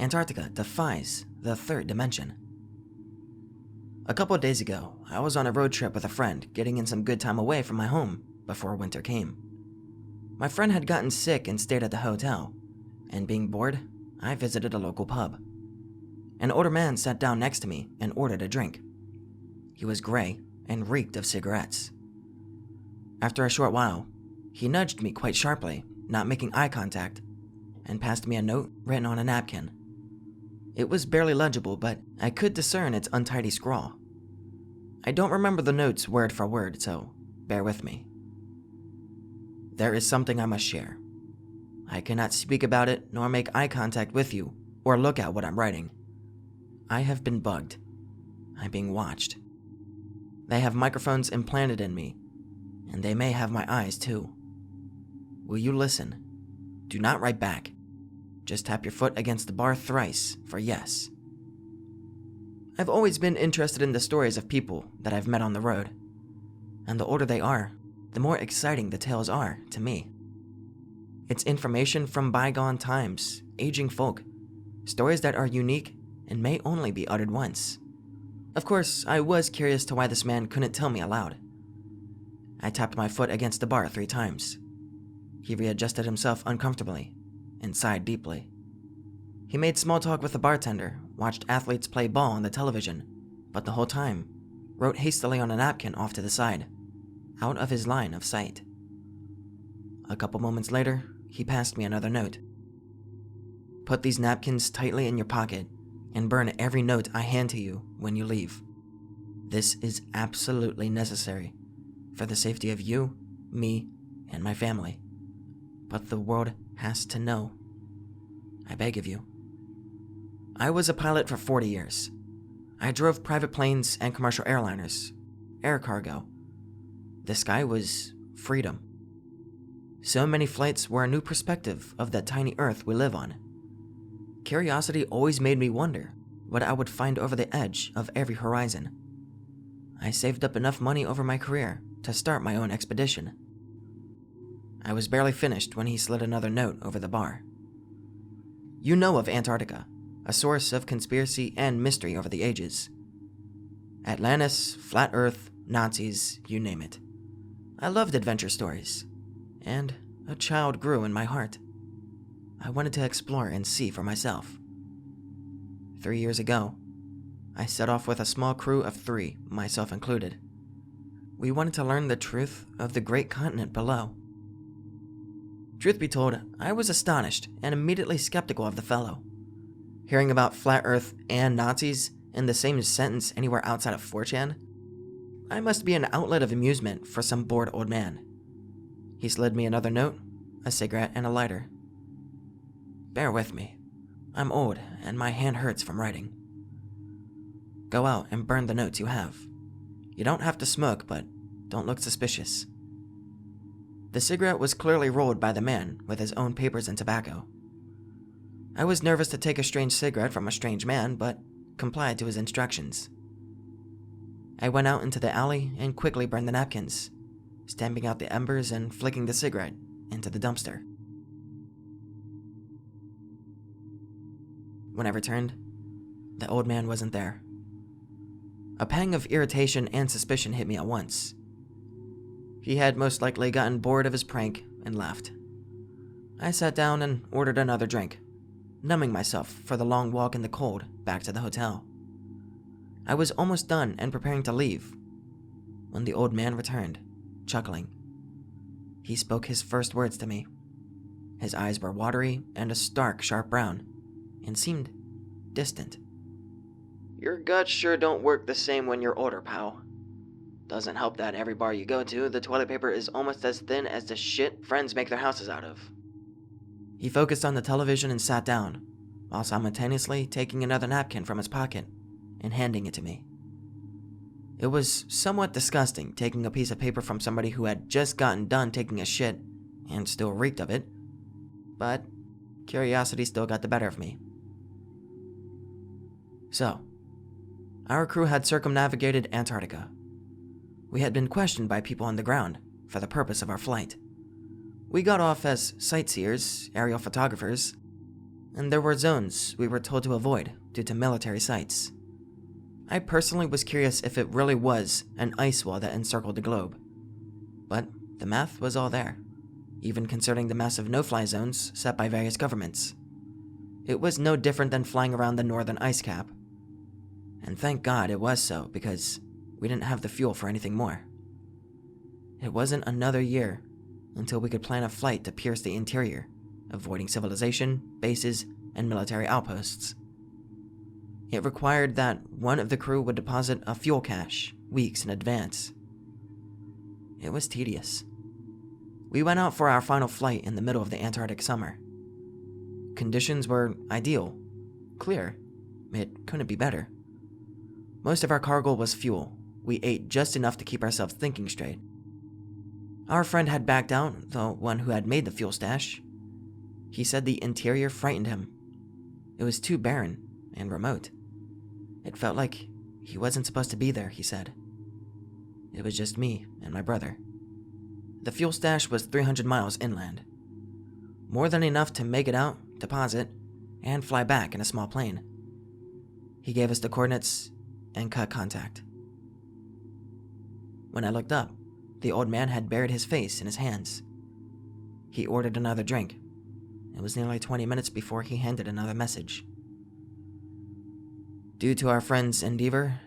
Antarctica defies the third dimension. A couple of days ago, I was on a road trip with a friend, getting in some good time away from my home before winter came. My friend had gotten sick and stayed at the hotel, and being bored, I visited a local pub. An older man sat down next to me and ordered a drink. He was gray and reeked of cigarettes. After a short while, he nudged me quite sharply, not making eye contact, and passed me a note written on a napkin. It was barely legible, but I could discern its untidy scrawl. I don't remember the notes word for word, so bear with me. There is something I must share. I cannot speak about it nor make eye contact with you or look at what I'm writing. I have been bugged. I'm being watched. They have microphones implanted in me, and they may have my eyes too. Will you listen? Do not write back. Just tap your foot against the bar thrice for yes. I've always been interested in the stories of people that I've met on the road, and the older they are, the more exciting the tales are to me. It's information from bygone times, aging folk, stories that are unique and may only be uttered once. Of course, I was curious to why this man couldn't tell me aloud. I tapped my foot against the bar 3 times. He readjusted himself uncomfortably and sighed deeply. He made small talk with the bartender, watched athletes play ball on the television, but the whole time wrote hastily on a napkin off to the side, out of his line of sight. A couple moments later, he passed me another note. Put these napkins tightly in your pocket and burn every note I hand to you when you leave. This is absolutely necessary for the safety of you, me, and my family. But the world has to know. I beg of you. I was a pilot for 40 years. I drove private planes and commercial airliners, air cargo. The sky was freedom. So many flights were a new perspective of that tiny earth we live on. Curiosity always made me wonder what I would find over the edge of every horizon. I saved up enough money over my career to start my own expedition. I was barely finished when he slid another note over the bar. You know of Antarctica, a source of conspiracy and mystery over the ages. Atlantis, flat earth, Nazis, you name it. I loved adventure stories, and a child grew in my heart. I wanted to explore and see for myself. 3 years ago, I set off with a small crew of 3, myself included. We wanted to learn the truth of the great continent below. Truth be told, I was astonished and immediately skeptical of the fellow. Hearing about flat earth and Nazis in the same sentence anywhere outside of 4chan, I must be an outlet of amusement for some bored old man. He slid me another note, a cigarette, and a lighter. Bear with me. I'm old and my hand hurts from writing. Go out and burn the notes you have. You don't have to smoke, but don't look suspicious. The cigarette was clearly rolled by the man with his own papers and tobacco. I was nervous to take a strange cigarette from a strange man, but complied to his instructions. I went out into the alley and quickly burned the napkins, stamping out the embers and flicking the cigarette into the dumpster. When I returned, the old man wasn't there. A pang of irritation and suspicion hit me at once. He had most likely gotten bored of his prank and left. I sat down and ordered another drink, numbing myself for the long walk in the cold back to the hotel. I was almost done and preparing to leave when the old man returned, chuckling. He spoke his first words to me. His eyes were watery and a stark, sharp brown, and seemed distant. Your guts sure don't work the same when you're older, pal. Doesn't help that every bar you go to, the toilet paper is almost as thin as the shit friends make their houses out of. He focused on the television and sat down, while simultaneously taking another napkin from his pocket and handing it to me. It was somewhat disgusting taking a piece of paper from somebody who had just gotten done taking a shit and still reeked of it, but curiosity still got the better of me. So, our crew had circumnavigated Antarctica. We had been questioned by people on the ground for the purpose of our flight. We got off as sightseers, aerial photographers, and there were zones we were told to avoid due to military sites. I personally was curious if it really was an ice wall that encircled the globe, but the math was all there, even concerning the massive no-fly zones set by various governments. It was no different than flying around the northern ice cap. And thank God it was so, because we didn't have the fuel for anything more. It wasn't another year until we could plan a flight to pierce the interior, avoiding civilization, bases, and military outposts. It required that one of the crew would deposit a fuel cache weeks in advance. It was tedious. We went out for our final flight in the middle of the Antarctic summer. Conditions were ideal, clear. It couldn't be better. Most of our cargo was fuel. We ate just enough to keep ourselves thinking straight. Our friend had backed out, the one who had made the fuel stash. He said the interior frightened him. It was too barren and remote. It felt like he wasn't supposed to be there, he said. It was just me and my brother. The fuel stash was 300 miles inland. More than enough to make it out, deposit, and fly back in a small plane. He gave us the coordinates and cut contact. When I looked up, the old man had buried his face in his hands. He ordered another drink. It was nearly 20 minutes before he handed another message. Due to our friend's endeavor,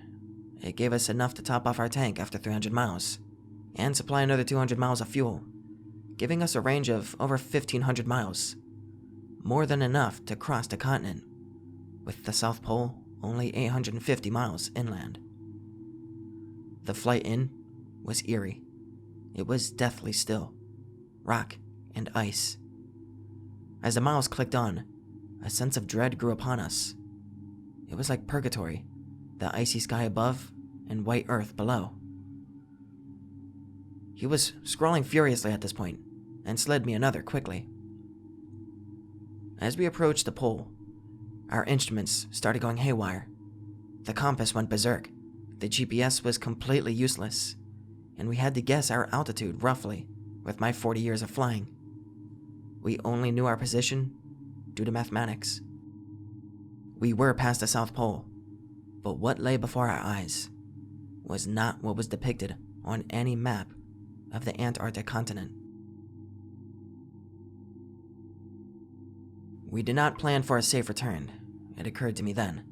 it gave us enough to top off our tank after 300 miles, and supply another 200 miles of fuel, giving us a range of over 1,500 miles, more than enough to cross the continent, with the South Pole only 850 miles inland. The flight in was eerie. It was deathly still, rock and ice. As the miles clicked on, a sense of dread grew upon us. It was like purgatory, the icy sky above and white earth below. He was scrawling furiously at this point, and slid me another quickly. As we approached the pole, our instruments started going haywire. The compass went berserk, the GPS was completely useless, and we had to guess our altitude roughly with my 40 years of flying. We only knew our position due to mathematics. We were past the South Pole, but what lay before our eyes was not what was depicted on any map of the Antarctic continent. We did not plan for a safe return, it occurred to me then.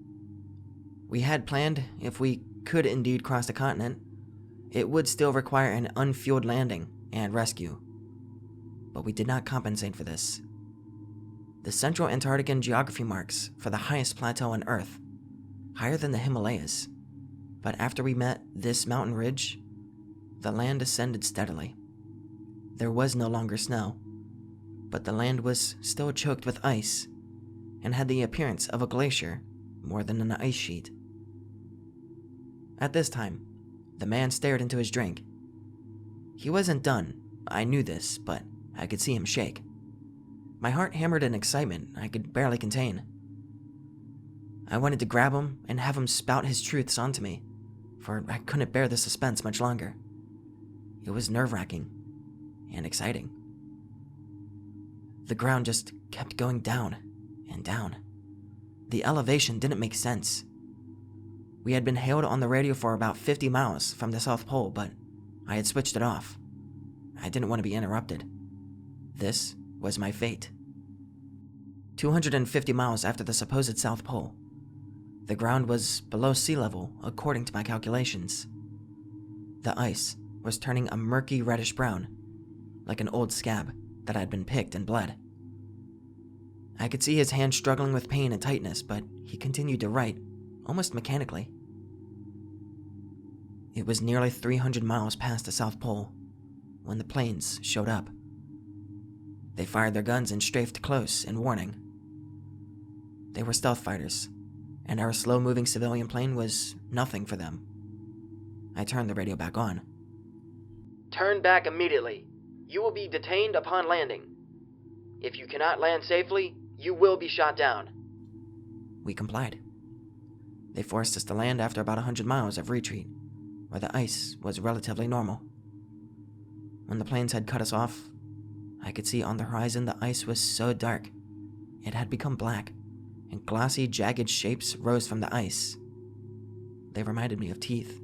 We had planned, if we could indeed cross the continent, it would still require an unfueled landing and rescue. But we did not compensate for this. The central Antarctican geography marks for the highest plateau on Earth, higher than the Himalayas. But after we met this mountain ridge, the land ascended steadily. There was no longer snow, but the land was still choked with ice and had the appearance of a glacier more than an ice sheet. At this time, the man stared into his drink. He wasn't done. I knew this, but I could see him shake. My heart hammered in excitement I could barely contain. I wanted to grab him and have him spout his truths onto me, for I couldn't bear the suspense much longer. It was nerve-wracking and exciting. The ground just kept going down and down. The elevation didn't make sense. We had been hailed on the radio for about 50 miles from the South Pole, but I had switched it off. I didn't want to be interrupted. This was my fate. 250 miles after the supposed South Pole, the ground was below sea level according to my calculations. The ice was turning a murky reddish brown, like an old scab that had been picked and bled. I could see his hand struggling with pain and tightness, but he continued to write, almost mechanically. It was nearly 300 miles past the South Pole when the planes showed up. They fired their guns and strafed close in warning. They were stealth fighters, and our slow-moving civilian plane was nothing for them. I turned the radio back on. Turn back immediately. You will be detained upon landing. If you cannot land safely, you will be shot down. We complied. They forced us to land after about 100 miles of retreat, where the ice was relatively normal. When the planes had cut us off, I could see on the horizon the ice was so dark, it had become black, and glossy, jagged shapes rose from the ice. They reminded me of teeth.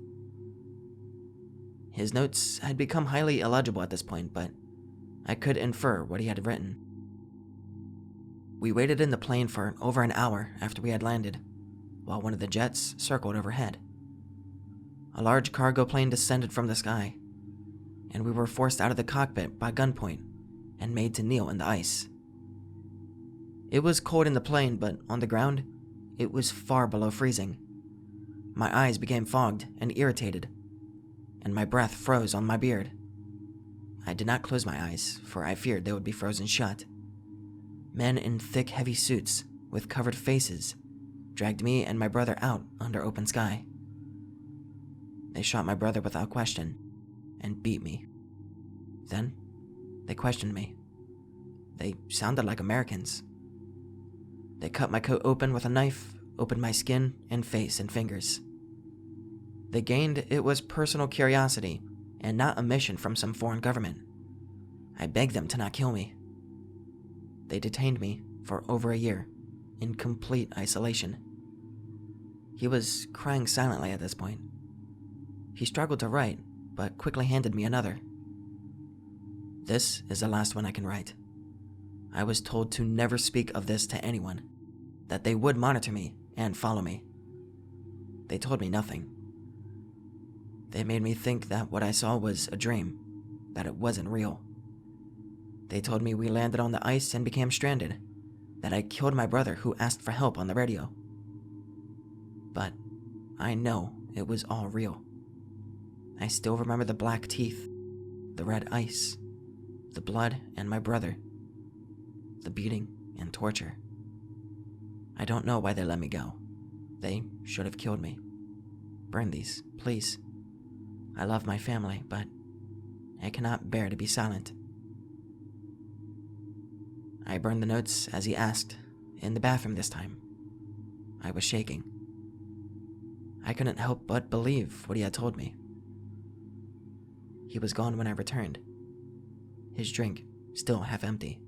His notes had become highly illegible at this point, but I could infer what he had written. We waited in the plane for over an hour after we had landed, while one of the jets circled overhead. A large cargo plane descended from the sky, and we were forced out of the cockpit by gunpoint and made to kneel in the ice. It was cold in the plane, but on the ground, it was far below freezing. My eyes became fogged and irritated, and my breath froze on my beard. I did not close my eyes, for I feared they would be frozen shut. Men in thick, heavy suits with covered faces dragged me and my brother out under open sky. They shot my brother without question and beat me. Then, they questioned me. They sounded like Americans. They cut my coat open with a knife, opened my skin and face and fingers. They gained it was personal curiosity and not a mission from some foreign government. I begged them to not kill me. They detained me for over a year in complete isolation. He was crying silently at this point. He struggled to write, but quickly handed me another. This is the last one I can write. I was told to never speak of this to anyone, that they would monitor me and follow me. They told me nothing. They made me think that what I saw was a dream, that it wasn't real. They told me we landed on the ice and became stranded, that I killed my brother who asked for help on the radio. But I know it was all real. I still remember the black teeth, the red ice, the blood and my brother, the beating and torture. I don't know why they let me go. They should have killed me. Burn these, please. I love my family, but I cannot bear to be silent. I burned the notes as he asked, in the bathroom this time. I was shaking. I couldn't help but believe what he had told me. He was gone when I returned, his drink still half empty.